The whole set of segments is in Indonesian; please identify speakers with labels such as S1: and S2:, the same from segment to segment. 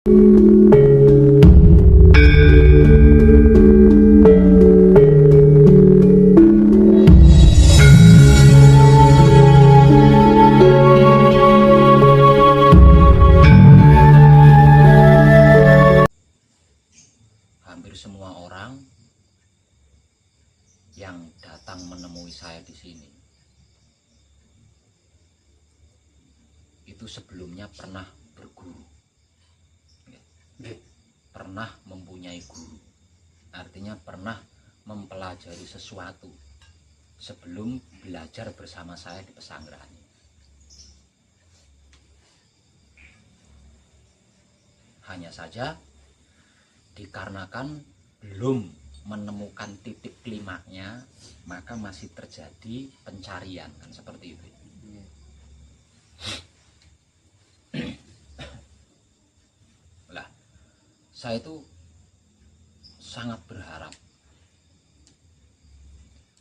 S1: Hampir semua orang yang datang menemui saya di sini itu sebelumnya pernah berguru, pernah mempunyai guru, artinya pernah mempelajari sesuatu sebelum belajar bersama saya di pesanggrahan. Hanya saja dikarenakan belum menemukan titik klimaknya, maka masih terjadi pencarian, kan seperti itu. Lah, saya itu sangat berharap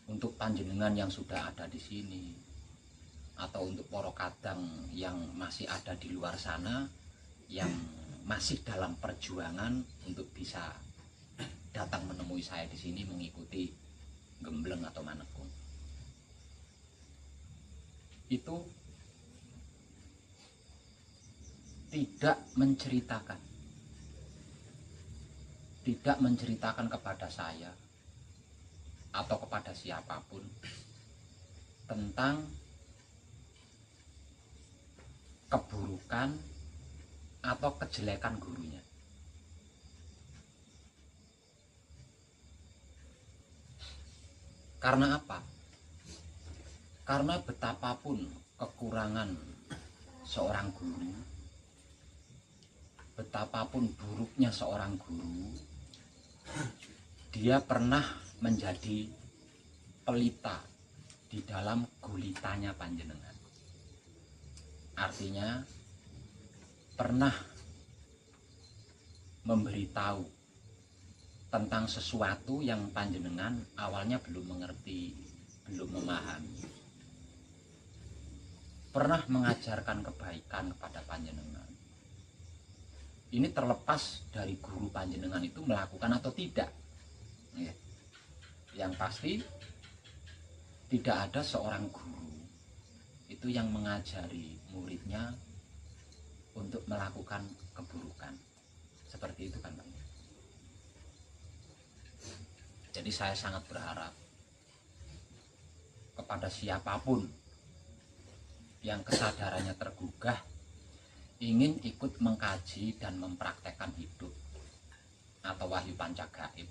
S1: untuk panjenengan yang sudah ada di sini, atau untuk para kadang yang masih ada di luar sana, yang masih dalam perjuangan untuk bisa datang menemui saya di sini mengikuti gembleng atau manekung. Itu tidak menceritakan kepada saya atau kepada siapapun tentang keburukan atau kejelekan gurunya. Karena apa? Karena betapapun kekurangan seorang guru, betapapun buruknya seorang guru, dia pernah menjadi pelita di dalam gulitanya panjenengan. Artinya pernah memberitahu tentang sesuatu yang panjenengan awalnya belum mengerti, belum memahami. Pernah mengajarkan kebaikan kepada panjenengan. Ini terlepas dari guru panjenengan itu melakukan atau tidak. Yang pasti tidak ada seorang guru itu yang mengajari muridnya untuk melakukan keburukan. Seperti itu kan, Bang. Jadi saya sangat berharap kepada siapapun yang kesadarannya tergugah ingin ikut mengkaji dan mempraktekkan hidup atau wahyu pancagaib,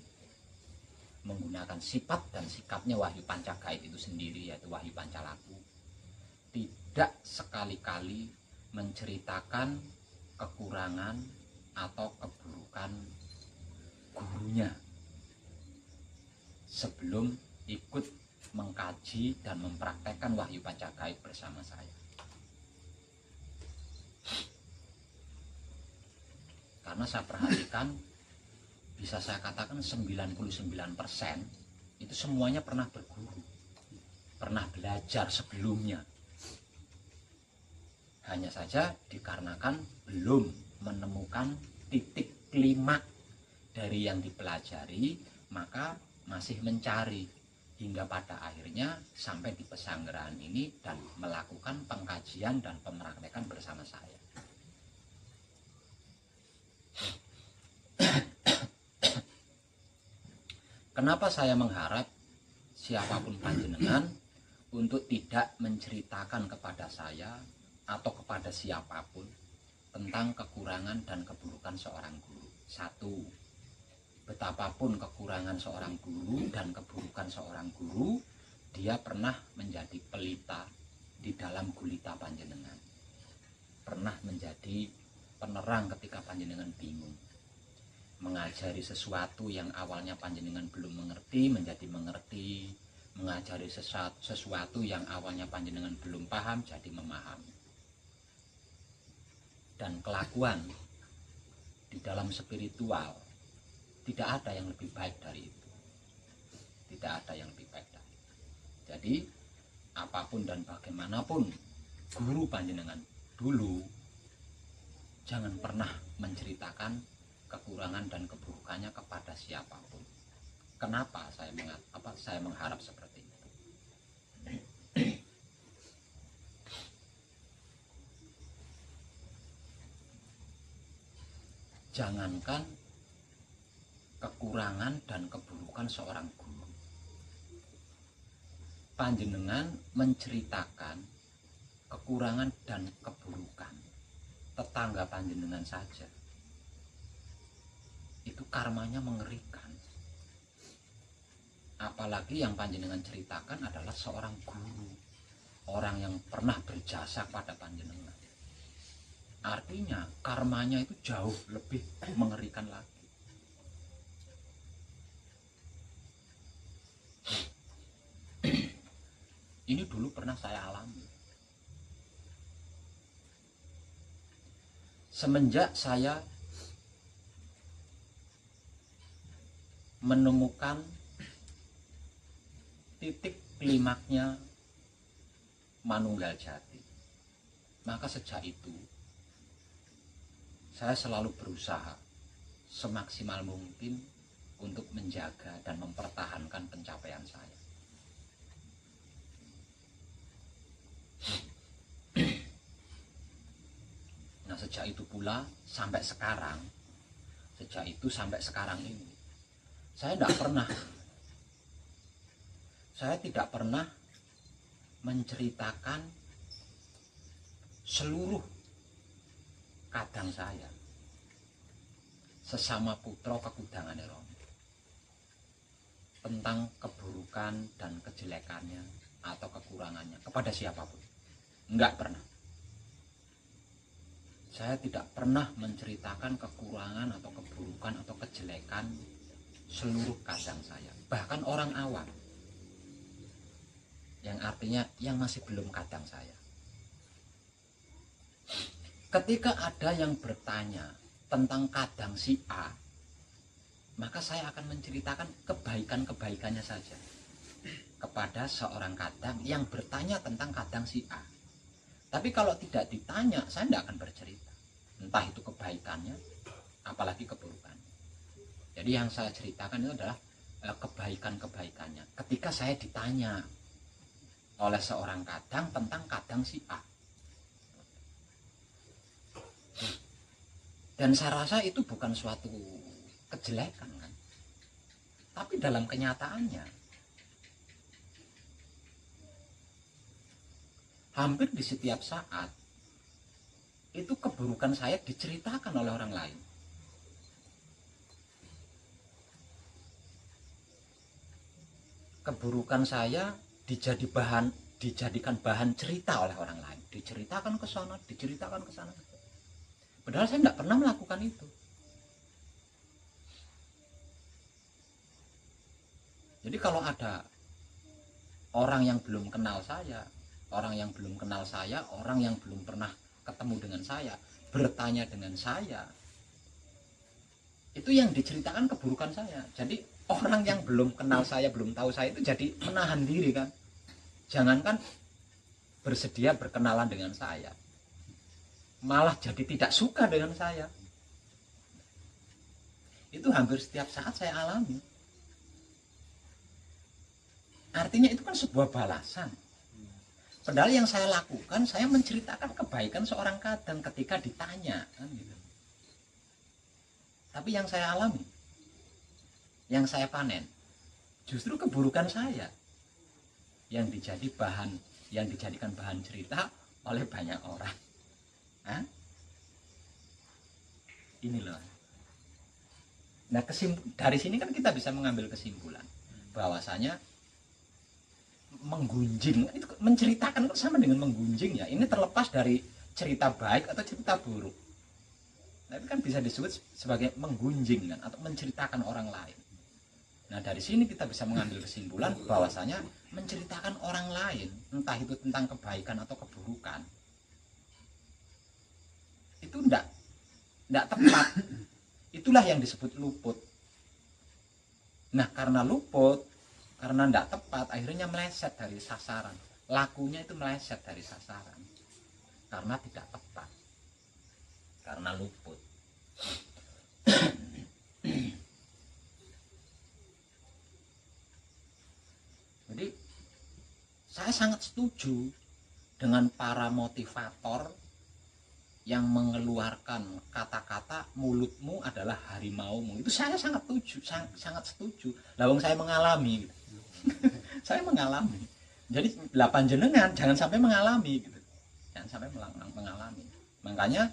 S1: menggunakan sifat dan sikapnya wahyu pancagaib itu sendiri, yaitu wahyu pancalaku, tidak sekali-kali menceritakan kekurangan atau keburukan gurunya sebelum ikut mengkaji dan mempraktekkan wahyu pancagaib bersama saya. Karena saya perhatikan, bisa saya katakan 99% itu semuanya pernah berguru, pernah belajar sebelumnya. Hanya saja dikarenakan belum menemukan titik klimak dari yang dipelajari, maka masih mencari hingga pada akhirnya sampai di pesanggrahan ini dan melakukan pengkajian dan pempraktekan bersama saya. Kenapa saya mengharap siapapun panjenengan untuk tidak menceritakan kepada saya atau kepada siapapun tentang kekurangan dan keburukan seorang guru? Satu, betapapun kekurangan seorang guru dan keburukan seorang guru, dia pernah menjadi pelita di dalam gulita panjenengan, pernah menjadi penerang ketika panjenengan bingung, mengajari sesuatu yang awalnya panjenengan belum mengerti menjadi mengerti, mengajari sesuatu yang awalnya panjenengan belum paham jadi memahami. Dan kelakuan di dalam spiritual tidak ada yang lebih baik dari itu. Tidak ada yang lebih baik dari itu. Jadi apapun dan bagaimanapun guru panjenengan dulu, jangan pernah menceritakan kekurangan dan keburukannya kepada siapapun. Kenapa saya mengharap seperti itu? Jangankan kekurangan dan keburukan seorang guru, panjenengan menceritakan kekurangan dan keburukan tetangga panjenengan saja, itu karmanya mengerikan. Apalagi yang panjenengan ceritakan adalah seorang guru, orang yang pernah berjasa pada panjenengan. Artinya karmanya itu jauh lebih mengerikan lagi. Ini dulu pernah saya alami. Semenjak saya menemukan titik klimaknya Manunggal Jati, maka sejak itu saya selalu berusaha semaksimal mungkin untuk menjaga dan mempertahankan pencapaian saya. Nah, sejak itu pula sampai sekarang, ini saya tidak pernah menceritakan seluruh kadang saya sesama putra kekudangan Romo tentang keburukan dan kejelekannya atau kekurangannya kepada siapapun. Enggak pernah. Saya tidak pernah menceritakan kekurangan atau keburukan atau kejelekan seluruh kadang saya, bahkan orang awam, yang artinya yang masih belum kadang saya. Ketika ada yang bertanya tentang kadang si A, maka saya akan menceritakan kebaikan-kebaikannya saja kepada seorang kadang yang bertanya tentang kadang si A. Tapi kalau tidak ditanya, saya tidak akan bercerita, entah itu kebaikannya apalagi keburukannya. Jadi yang saya ceritakan itu adalah kebaikan-kebaikannya ketika saya ditanya oleh seorang kadang tentang kadang si A. Dan saya rasa itu bukan suatu kejelekan kan, tapi dalam kenyataannya hampir di setiap saat itu keburukan saya diceritakan oleh orang lain. Keburukan saya dijadikan bahan cerita oleh orang lain, diceritakan ke sana, diceritakan ke sana. Padahal saya tidak pernah melakukan itu. Jadi kalau ada orang yang belum kenal saya, orang yang belum pernah ketemu dengan saya, bertanya dengan saya, itu yang diceritakan keburukan saya. Jadi orang yang belum kenal saya, belum tahu saya itu jadi menahan diri kan. Jangankan bersedia berkenalan dengan saya, malah jadi tidak suka dengan saya. Itu hampir setiap saat saya alami. Artinya itu kan sebuah balasan. Padahal yang saya lakukan, saya menceritakan kebaikan seorang kadang ketika ditanya kan gitu. Tapi yang saya alami, yang saya panen, justru keburukan saya yang dijadikan bahan cerita oleh banyak orang. Hah? Ini loh. Nah, dari sini kan kita bisa mengambil kesimpulan bahwasanya menggunjing itu menceritakan sama dengan menggunjing ya. Ini terlepas dari cerita baik atau cerita buruk. Tapi kan bisa disebut sebagai menggunjing kan, atau menceritakan orang lain. Nah, dari sini kita bisa mengambil kesimpulan bahwasanya menceritakan orang lain, entah itu tentang kebaikan atau keburukan, itu enggak tepat. Itulah yang disebut luput. Nah, karena luput, karena enggak tepat, akhirnya meleset dari sasaran. Lakunya itu meleset dari sasaran karena tidak tepat. karena luput. Jadi saya sangat setuju dengan para motivator yang mengeluarkan kata-kata mulutmu adalah harimaumu. Itu saya sangat setuju, sangat setuju. Lawang saya mengalami gitu. Saya mengalami. Jadi 8 jenengan jangan sampai mengalami gitu. Jangan sampai mengalami. Makanya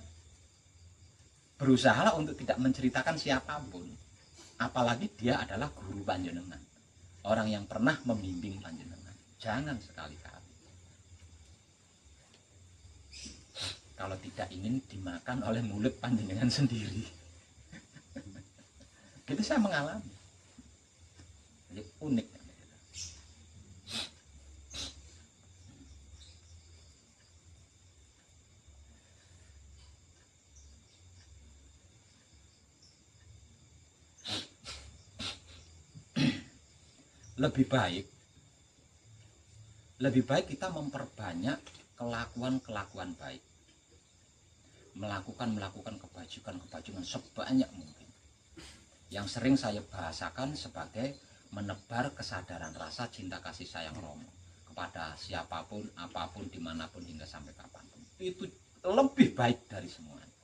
S1: berusahalah untuk tidak menceritakan siapapun. Apalagi dia adalah guru panjenengan. Orang yang pernah membimbing panjenengan. Jangan sekali-kali. Kalau tidak ingin dimakan oleh mulut panjenengan sendiri. Itu saya mengalami. Jadi unik. Lebih baik kita memperbanyak kelakuan baik, melakukan kebajikan sebanyak mungkin. Yang sering saya bahasakan sebagai menebar kesadaran rasa cinta kasih sayang Romo kepada siapapun, apapun, dimanapun, hingga sampai kapanpun. Itu lebih baik dari semuanya.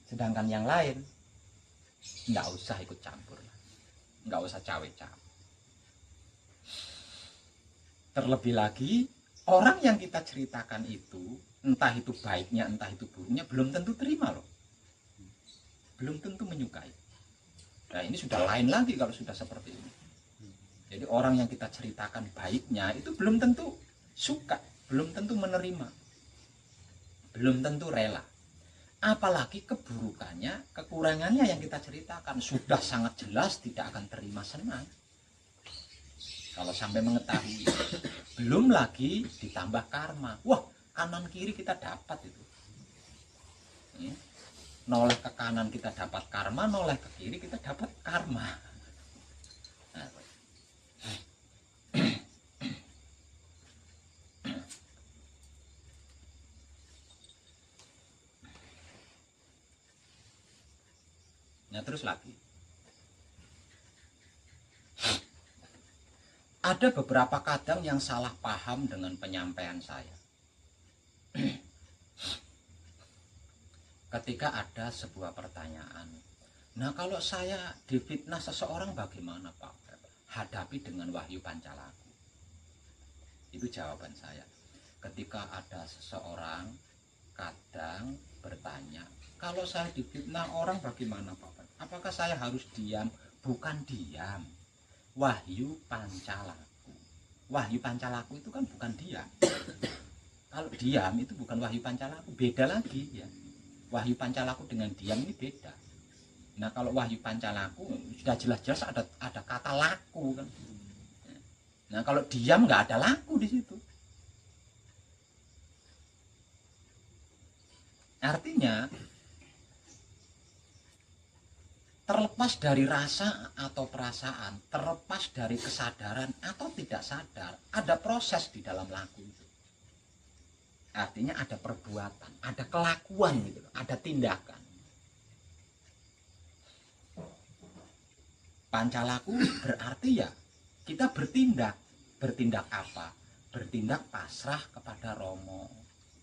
S1: Sedangkan yang lain nggak usah ikut campur, nggak usah cawe-cawe. Terlebih lagi orang yang kita ceritakan itu, entah itu baiknya entah itu buruknya, belum tentu terima loh, belum tentu menyukai. Nah ini sudah lain lagi kalau sudah seperti ini. Jadi orang yang kita ceritakan baiknya itu belum tentu suka, belum tentu menerima, belum tentu rela. Apalagi keburukannya, kekurangannya yang kita ceritakan sudah sangat jelas tidak akan terima senang. Kalau sampai mengetahui, belum lagi ditambah karma. Wah, kanan kiri kita dapat itu. Noleh ke kanan kita dapat karma, noleh ke kiri kita dapat karma. Nah terus lagi, ada beberapa kadang yang salah paham dengan penyampaian saya. Ketika ada sebuah pertanyaan, nah kalau saya difitnah seseorang bagaimana Pak? Hadapi dengan wahyu pancalaku. Itu jawaban saya. Ketika ada seseorang kadang bertanya, kalau saya difitnah orang bagaimana Pak? Apakah saya harus diam? Bukan diam. Wahyu pancalaku. Wahyu pancalaku itu kan bukan diam. Kalau diam itu bukan wahyu pancalaku, beda lagi ya. Wahyu pancalaku dengan diam ini beda. Nah kalau wahyu pancalaku sudah jelas-jelas ada kata laku kan. Nah kalau diam nggak ada laku di situ. Artinya terlepas dari rasa atau perasaan, terlepas dari kesadaran atau tidak sadar, ada proses di dalam laku itu. Artinya ada perbuatan, ada kelakuan gitu, ada tindakan. Pancalaku berarti ya kita bertindak. Bertindak apa? Bertindak pasrah kepada Romo,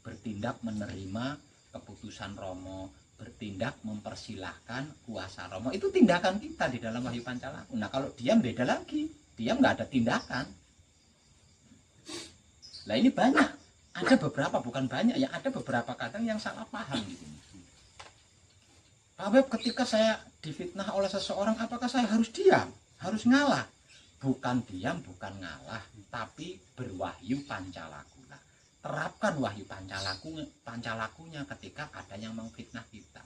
S1: bertindak menerima keputusan Romo, bertindak mempersilahkan kuasa Romo. Itu tindakan kita di dalam wahyu pancalaku. Nah kalau diam beda lagi, diam nggak ada tindakan. Nah ini banyak, ada beberapa, bukan banyak ya, ada beberapa kadang yang salah paham gitu. Pak Beb, ketika saya difitnah oleh seseorang, apakah saya harus diam, harus ngalah? Bukan diam, bukan ngalah, tapi berwahyu pancalaku. Terapkan wahyu pancalakunya ketika ada yang mengfitnah kita.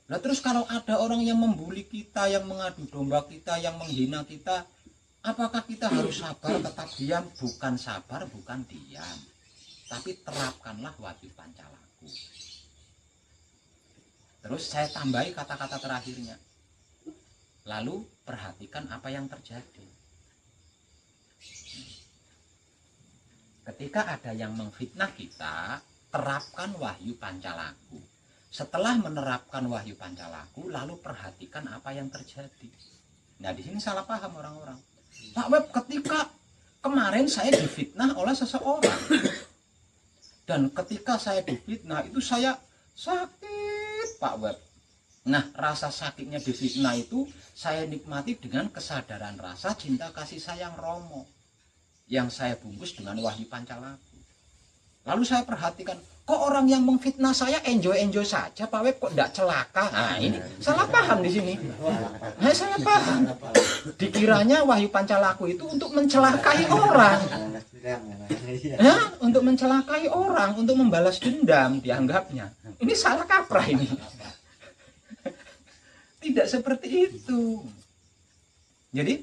S1: Nah terus kalau ada orang yang membuli kita, yang mengadu domba kita, yang menghina kita, apakah kita harus sabar tetap diam? Bukan sabar, bukan diam, tapi terapkanlah wahyu pancalaku. Terus saya tambahi kata-kata terakhirnya, lalu perhatikan apa yang terjadi. Ketika ada yang memfitnah kita, terapkan wahyu pancalaku. Setelah menerapkan wahyu pancalaku, lalu perhatikan apa yang terjadi. Nah, di sini salah paham orang-orang. Pak Web, ketika kemarin saya difitnah oleh seseorang, dan ketika saya difitnah itu saya sakit, Pak Web. Nah, rasa sakitnya difitnah itu saya nikmati dengan kesadaran rasa cinta kasih sayang Romo yang saya bungkus dengan wahyu pancalaku. Lalu saya perhatikan, kok orang yang memfitnah saya enjoy saja, Pak Web, kok tidak celaka? Nah, ini salah paham di sini. Nah, saya paham. Dikiranya wahyu pancalaku itu untuk mencelakai orang. Ya, untuk mencelakai orang, untuk membalas dendam dianggapnya. Ini salah kaprah ini. Tidak seperti itu. Jadi,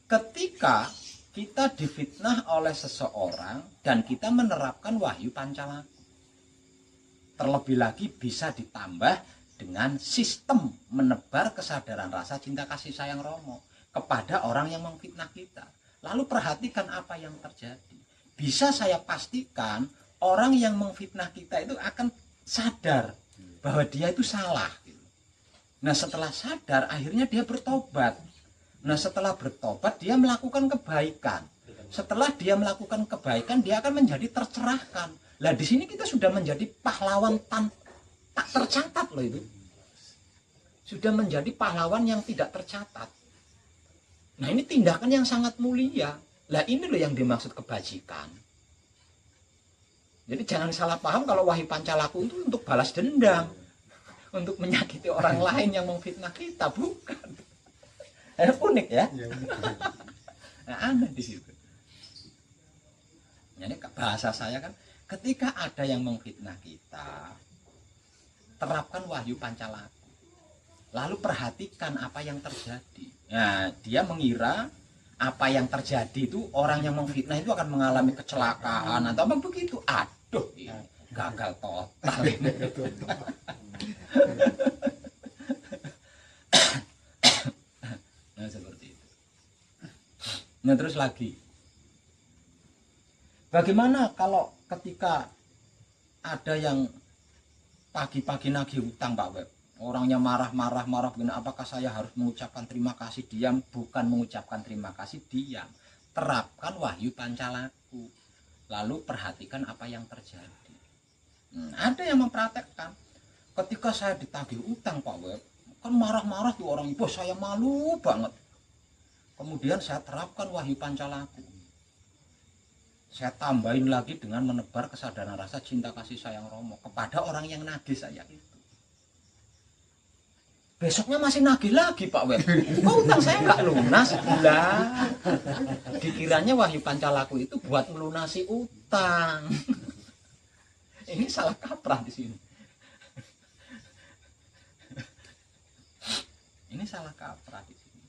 S1: ketika kita difitnah oleh seseorang dan kita menerapkan wahyu pancalaku, terlebih lagi bisa ditambah dengan sistem menebar kesadaran rasa cinta kasih sayang Romo kepada orang yang memfitnah kita. Lalu perhatikan apa yang terjadi. Bisa saya pastikan orang yang memfitnah kita itu akan sadar bahwa dia itu salah. Nah, setelah sadar akhirnya dia bertobat. Nah, setelah bertobat dia melakukan kebaikan. Setelah dia melakukan kebaikan dia akan menjadi tercerahkan. Lah, di sini kita sudah menjadi pahlawan tak tercatat loh itu. Sudah menjadi pahlawan yang tidak tercatat. Nah, ini tindakan yang sangat mulia. Lah, ini loh yang dimaksud kebajikan. Jadi jangan salah paham kalau wahyu pancalaku itu untuk balas dendam, untuk menyakiti orang lain yang memfitnah kita, bukan. Unik ya. Nah, aneh di situ. Jadi bahasa saya kan, ketika ada yang memfitnah kita, terapkan wahyu pancalaku. Lalu perhatikan apa yang terjadi. Nah, dia mengira apa yang terjadi itu orang yang memfitnah itu akan mengalami kecelakaan atau apa begitu. Aduh, gagal total ini. Nah, seperti itu. Nah, terus lagi, bagaimana kalau ketika ada yang pagi-pagi nagih hutang, Pak Web? Orangnya marah, begini, apakah saya harus mengucapkan terima kasih? Diam. Bukan mengucapkan terima kasih, diam. Terapkan wahyu pancalaku. Lalu perhatikan apa yang terjadi. Ada yang mempraktekkan. Ketika saya ditagih utang, Pak Web, kan marah-marah tuh orang, bos, saya malu banget. Kemudian saya terapkan wahyu pancalaku. Saya tambahin lagi dengan menebar kesadaran rasa cinta kasih sayang Romo kepada orang yang nagih saya itu. Besoknya masih nagih lagi, Pak Web. Kok utang saya nggak lunas? Lah, dikiranya wahyu pancalaku itu buat melunasi utang. Ini salah kaprah di sini. Ini salah kaprah di sini.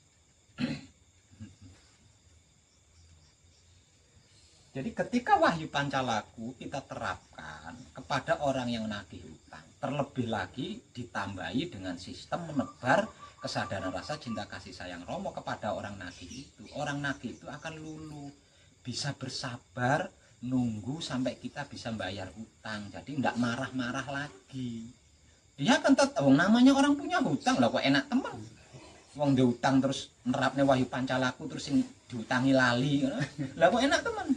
S1: Jadi ketika wahyu pancalaku kita terapkan kepada orang yang nagih hutang, terlebih lagi ditambahi dengan sistem menebar kesadaran rasa cinta kasih sayang Romo kepada orang nagih itu. Orang nagih itu akan luluh, bisa bersabar nunggu sampai kita bisa bayar hutang. Jadi tidak marah-marah lagi. Dia akan tetap, namanya orang punya hutang lah, kok enak teman. Wong di hutang terus nerapnya wahyu pancalaku terus yang dihutangi lali, lah kok enak teman.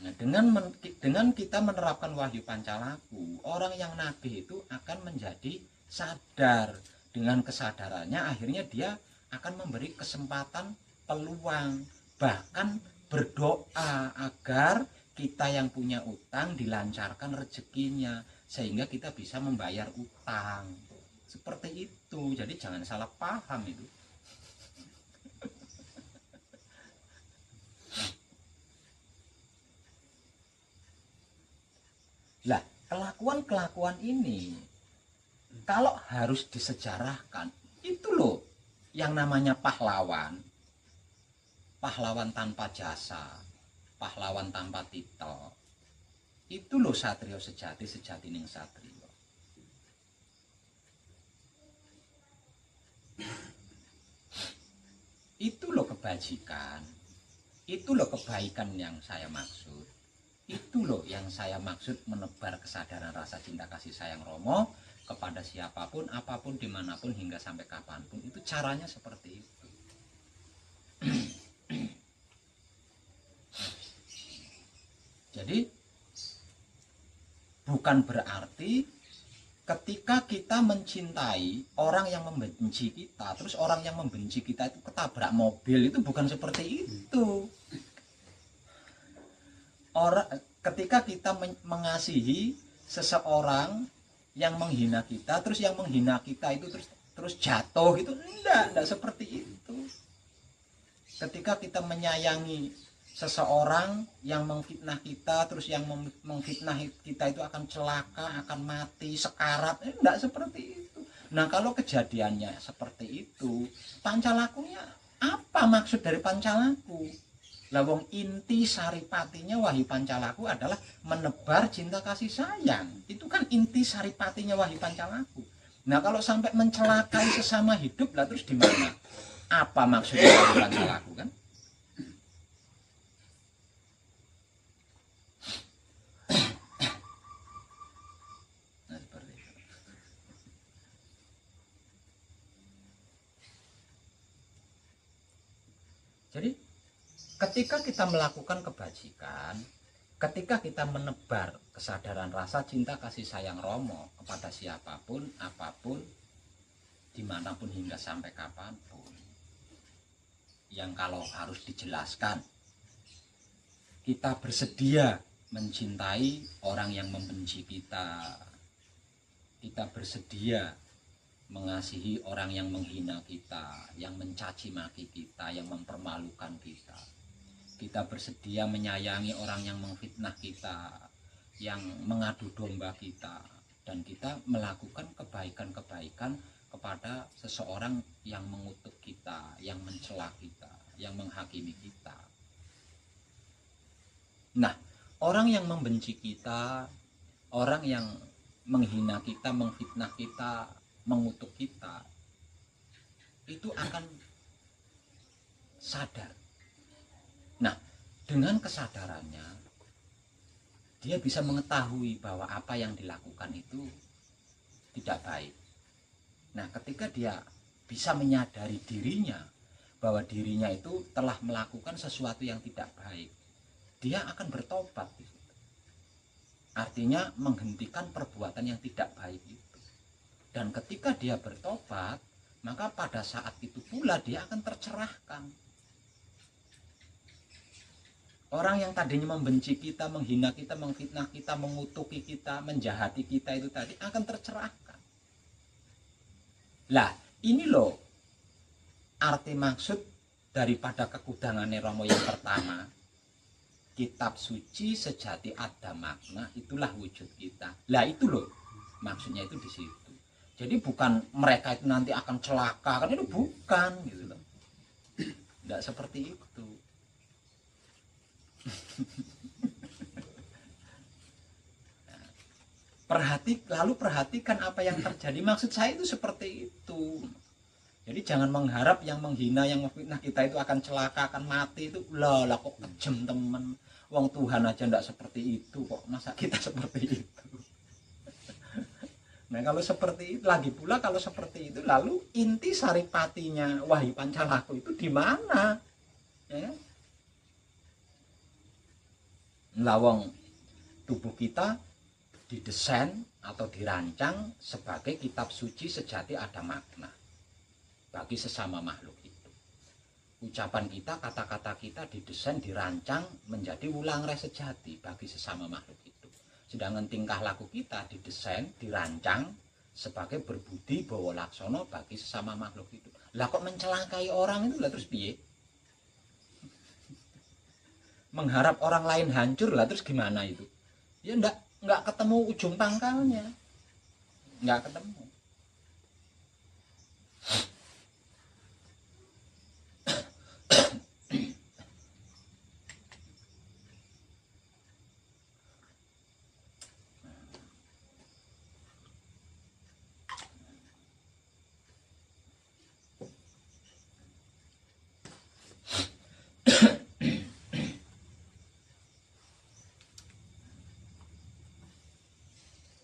S1: Nah, dengan kita menerapkan wahyu pancalaku, orang yang nagih itu akan menjadi sadar. Dengan kesadarannya akhirnya dia akan memberi kesempatan, peluang, bahkan berdoa agar kita yang punya utang dilancarkan rezekinya sehingga kita bisa membayar utang. Seperti itu. Jadi jangan salah paham itu. Lah, kelakuan-kelakuan ini kalau harus disejarahkan, itu loh yang namanya pahlawan. Pahlawan tanpa jasa, pahlawan tanpa titel. Itu loh satrio sejati, sejatining satrio. Itu loh kebajikan. Itu loh kebaikan yang saya maksud. Itu loh yang saya maksud menebar kesadaran rasa cinta kasih sayang Romo kepada siapapun, apapun, dimanapun, hingga sampai kapanpun. Itu caranya seperti itu. Jadi bukan berarti ketika kita mencintai orang yang membenci kita, terus orang yang membenci kita itu ketabrak mobil, itu bukan seperti itu. Ketika kita mengasihi seseorang yang menghina kita, terus yang menghina kita itu terus jatuh, itu enggak seperti itu. Ketika kita menyayangi seseorang yang mengfitnah kita, terus yang mengfitnah kita itu akan celaka, akan mati, sekarat, enggak seperti itu. Nah, kalau kejadiannya seperti itu, pancalakunya apa maksud dari pancalaku? Lawong inti saripatinya Wahyu Pancalaku adalah menebar cinta kasih sayang. Itu kan inti saripatinya Wahyu Pancalaku. Nah, kalau sampai mencelakai sesama hidup, lah terus di mana? Apa maksudnya Wahyu Pancalaku kan? Nah, seperti itu. Jadi ketika kita melakukan kebajikan, ketika kita menebar kesadaran rasa cinta kasih sayang Romo kepada siapapun, apapun, dimanapun, hingga sampai kapanpun, yang kalau harus dijelaskan, kita bersedia mencintai orang yang membenci kita, kita bersedia mengasihi orang yang menghina kita, yang mencaci maki kita, yang mempermalukan kita. Kita bersedia menyayangi orang yang mengfitnah kita, yang mengadu domba kita, dan kita melakukan kebaikan-kebaikan kepada seseorang yang mengutuk kita, yang mencela kita, yang menghakimi kita. Nah, orang yang membenci kita, orang yang menghina kita, mengfitnah kita, mengutuk kita, itu akan sadar. Nah, dengan kesadarannya dia bisa mengetahui bahwa apa yang dilakukan itu tidak baik. Nah, ketika dia bisa menyadari dirinya bahwa dirinya itu telah melakukan sesuatu yang tidak baik, dia akan bertobat. Artinya menghentikan perbuatan yang tidak baik itu. Dan ketika dia bertobat, maka pada saat itu pula dia akan tercerahkan. Orang yang tadinya membenci kita, menghina kita, mengfitnah kita, mengutuki kita, menjahati kita itu tadi akan tercerahkan. Lah, ini loh arti maksud daripada kekudangan Romo yang pertama. Kitab suci sejati ada makna, itulah wujud kita. Lah itu loh maksudnya itu di situ. Jadi bukan mereka itu nanti akan celaka, kan itu bukan gitu loh. Tidak seperti itu. Lalu perhatikan apa yang terjadi. Maksud saya itu seperti itu. Jadi jangan mengharap yang menghina, yang memfitnah kita itu akan celaka, akan mati. Itu lah kok kejem temen. Wong Tuhan aja ndak seperti itu kok, masa kita seperti itu. Nah, kalau seperti itu, lagi pula kalau seperti itu, lalu inti saripatinya Wahyu Pancalaku itu di mana? Ya? Lawang tubuh kita didesain atau dirancang sebagai kitab suci sejati ada makna bagi sesama makhluk itu. Ucapan kita, kata-kata kita didesain, dirancang menjadi wulangre sejati bagi sesama makhluk itu. Sedangkan tingkah laku kita didesain, dirancang sebagai berbudi bawa laksono bagi sesama makhluk itu. Lah kok mencelakai orang itu, lah terus piye? Mengharap orang lain hancur, lah terus gimana itu? Ya enggak ketemu ujung pangkalnya. Enggak ketemu.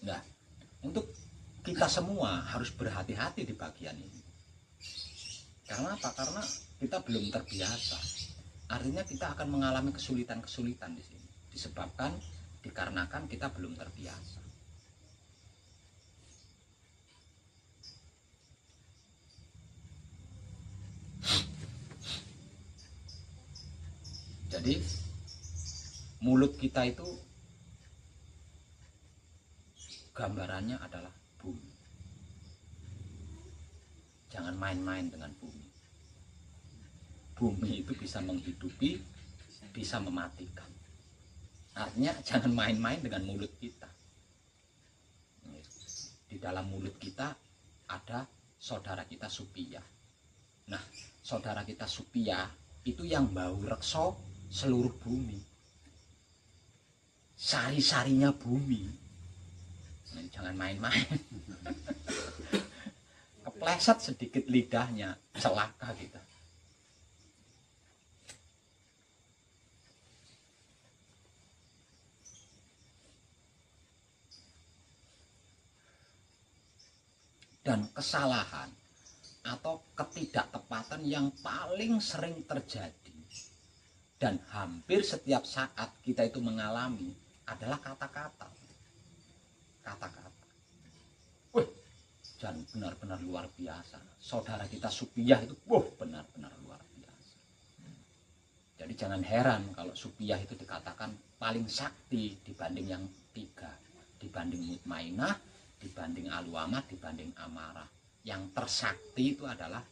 S1: Nah, untuk kita semua harus berhati-hati di bagian ini. Karena apa? Karena kita belum terbiasa. Artinya kita akan mengalami kesulitan-kesulitan di sini. Disebabkan dikarenakan kita belum terbiasa. Jadi mulut kita itu gambarannya adalah bumi. Jangan main-main dengan bumi. Bumi itu bisa menghidupi, bisa mematikan. Artinya jangan main-main dengan mulut kita. Di dalam mulut kita ada saudara kita Supia. Nah, saudara kita Supia itu yang bau rekso seluruh bumi. Sari-sarinya bumi. Nah, jangan main-main. Kepleset sedikit lidahnya, celaka kita. Dan kesalahan atau ketidaktepatan yang paling sering terjadi dan hampir setiap saat kita itu mengalami adalah kata-kata. Kata-kata. Wih, dan benar-benar luar biasa. Saudara kita Supiyah itu, benar-benar luar biasa. Jadi jangan heran kalau Supiyah itu dikatakan paling sakti dibanding yang tiga, dibanding Mutmainah, dibanding Aluamah, dibanding Amarah. Yang tersakti itu adalah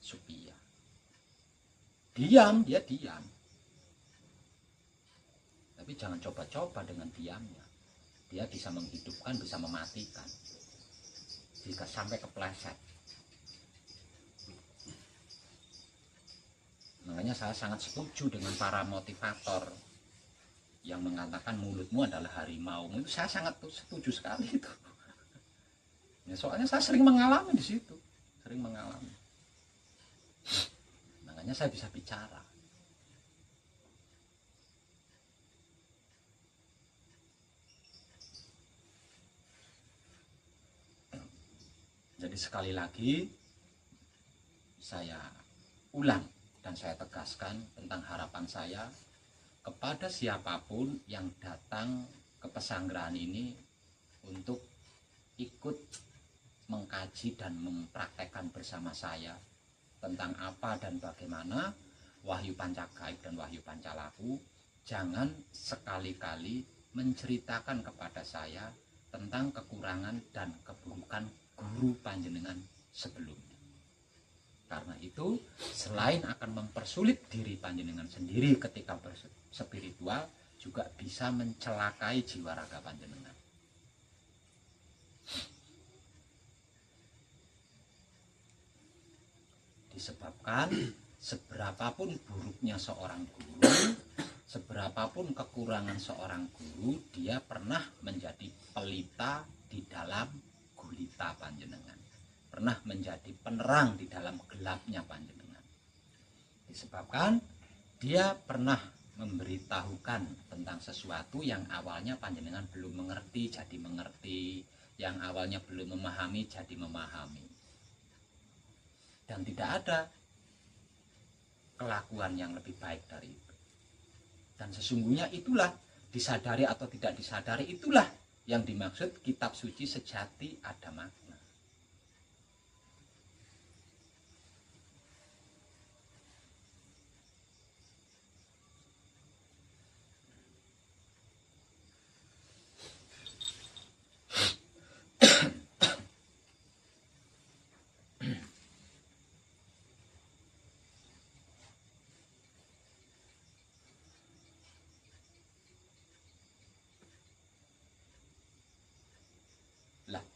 S1: Supiyah. Diam, dia diam. Tapi jangan coba-coba dengan diamnya. Dia bisa menghidupkan, bisa mematikan. Jika sampai kepleset. Makanya saya sangat setuju dengan para motivator yang mengatakan mulutmu adalah harimau. Itu saya sangat setuju sekali itu. Ya, soalnya saya sering mengalami di situ, sering mengalami. Makanya saya bisa bicara. Jadi sekali lagi saya ulang dan saya tegaskan tentang harapan saya kepada siapapun yang datang ke pesanggrahan ini untuk ikut mengkaji dan mempraktekkan bersama saya tentang apa dan bagaimana Wahyu Pancagaib dan Wahyu Pancalaku. Jangan sekali-kali menceritakan kepada saya tentang kekurangan dan keburukan guru panjenengan sebelumnya. Karena itu, selain akan mempersulit diri panjenengan sendiri ketika berspiritual, juga bisa mencelakai jiwa raga panjenengan. Disebabkan seberapapun buruknya seorang guru, seberapapun kekurangan seorang guru, dia pernah menjadi pelita di dalam gulita panjenengan, pernah menjadi penerang di dalam gelapnya panjenengan. Disebabkan dia pernah memberitahukan tentang sesuatu yang awalnya panjenengan belum mengerti jadi mengerti, yang awalnya belum memahami jadi memahami. Dan tidak ada kelakuan yang lebih baik dari itu. Dan sesungguhnya itulah, disadari atau tidak disadari, itulah yang dimaksud kitab suci sejati ada makna.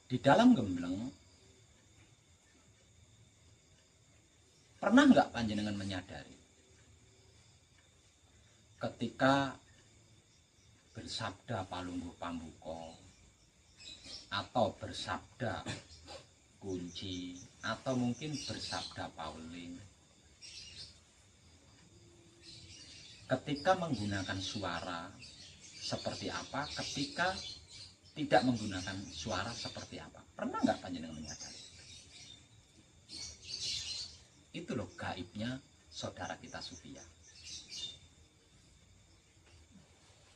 S1: Di dalam gembleng, pernah nggak panjenengan menyadari ketika bersabda Palungguh Pambuka atau bersabda Kunci atau mungkin bersabda Pauling, ketika menggunakan suara seperti apa ketika tidak menggunakan suara seperti apa? Pernah nggak panjenengan menyadari? Itu loh gaibnya saudara kita Sufia.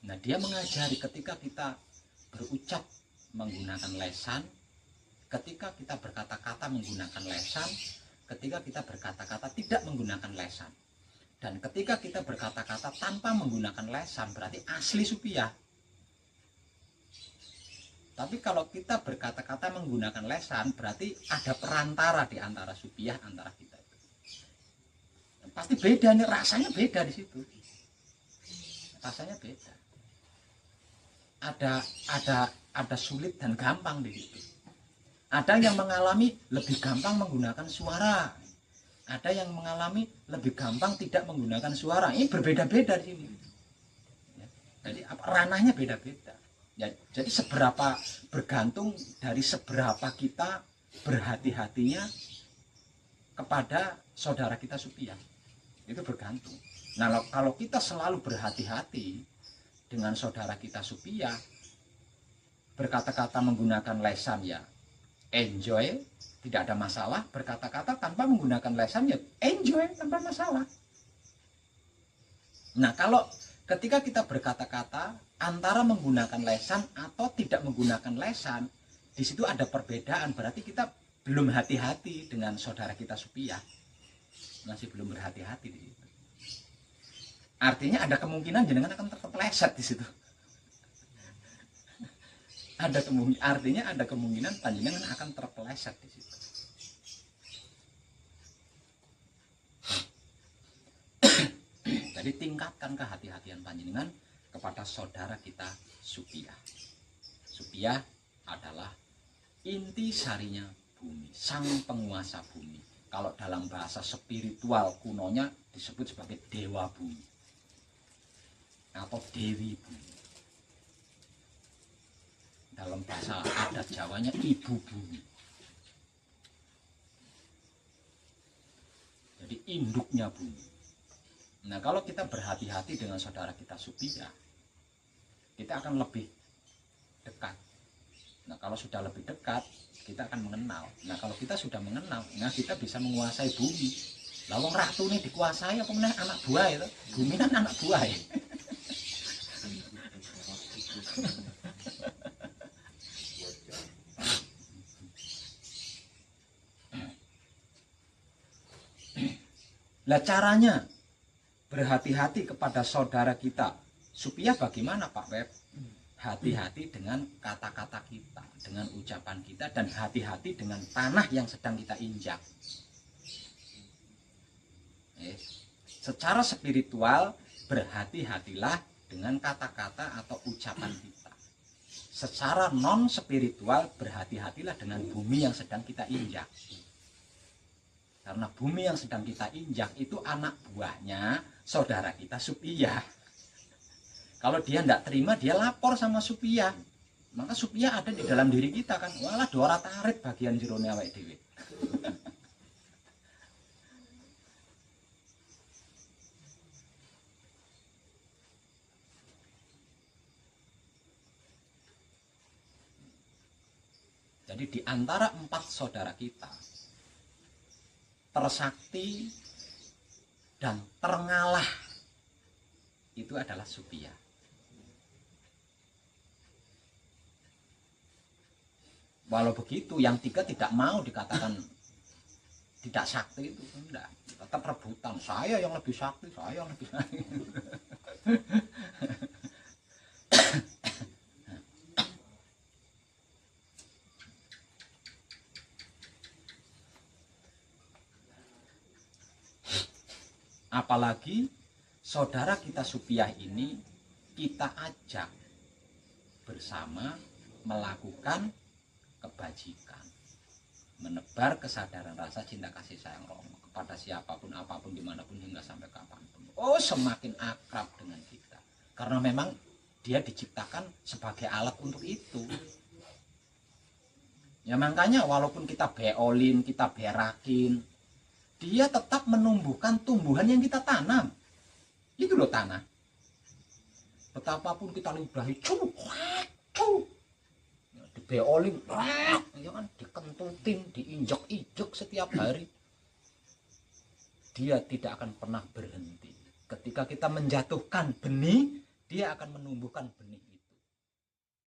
S1: Nah, dia mengajari ketika kita berucap menggunakan lesan, ketika kita berkata-kata menggunakan lesan, ketika kita berkata-kata tidak menggunakan lesan, dan ketika kita berkata-kata tanpa menggunakan lesan, berarti asli Sufia. Tapi kalau kita berkata-kata menggunakan lesan, berarti ada perantara di antara Sufia, antara kita itu. Pasti beda nih, rasanya beda di situ. Rasanya beda. Ada sulit dan gampang di situ. Ada yang mengalami lebih gampang menggunakan suara. Ada yang mengalami lebih gampang tidak menggunakan suara. Ini berbeda-beda di sini. Ya, jadi ranahnya beda-beda. Ya, jadi seberapa bergantung dari seberapa kita berhati-hatinya kepada saudara kita Sufia. Itu bergantung. Nah, kalau kita selalu berhati-hati dengan saudara kita Sufia, berkata-kata menggunakan lesan ya enjoy, tidak ada masalah. Berkata-kata tanpa menggunakan lesan ya enjoy, tanpa masalah. Nah, kalau ketika kita berkata-kata antara menggunakan lesan atau tidak menggunakan lesan, di situ ada perbedaan. Berarti kita belum hati-hati dengan saudara kita Sufia. Masih belum berhati-hati di situ. Artinya ada kemungkinan jenengan akan terpeleset di situ. Artinya ada kemungkinan panjenengan akan terpeleset di situ. Jadi tingkatkan kehati-hatian panjenengan kepada saudara kita Sufia. Sufia adalah inti sarinya bumi, sang penguasa bumi. Kalau dalam bahasa spiritual kunonya disebut sebagai dewa bumi atau dewi bumi. Dalam bahasa adat Jawanya ibu bumi. Jadi induknya bumi. Nah, kalau kita berhati-hati dengan saudara kita Sufia, kita akan lebih dekat. Nah, kalau sudah lebih dekat, kita akan mengenal. Nah, kalau kita sudah mengenal, nah kita bisa menguasai bumi. Lah wong ratu ini dikuasai apa meneh anak buah itu? Bumi kan anak buah ya. Lah caranya berhati-hati kepada saudara kita Sufia bagaimana Pak Web? Hati-hati dengan kata-kata kita, dengan ucapan kita, dan hati-hati dengan tanah yang sedang kita injak. Secara spiritual berhati-hatilah dengan kata-kata atau ucapan kita. Secara non spiritual berhati-hatilah dengan bumi yang sedang kita injak. Karena bumi yang sedang kita injak itu anak buahnya saudara kita Sufia. Kalau dia tidak terima, dia lapor sama Sufia. Maka Sufia ada di dalam diri kita kan. Walah dora tarik bagian jerone awake dhewe. Jadi di antara 4 saudara kita, tersakti dan terengalah itu adalah Sufia. Walau begitu, yang 3 tidak mau dikatakan tidak sakti itu, enggak. Tetap rebutan, saya yang lebih sakti, saya yang lebih sakti. Apalagi saudara kita Sufia ini kita ajak bersama melakukan kebajikan, menebar kesadaran rasa cinta kasih sayang Romo kepada siapapun, apapun, dimanapun, hingga sampai kapanpun. Oh, semakin akrab dengan kita, karena memang dia diciptakan sebagai alat untuk itu. Ya makanya walaupun kita beolin, kita berakin, dia tetap menumbuhkan tumbuhan yang kita tanam. Itu loh tanah. Betapapun kita ludahi, dibeoli, ya kan, dikentutin, diinjek-injek setiap hari. Dia tidak akan pernah berhenti. Ketika kita menjatuhkan benih, dia akan menumbuhkan benih.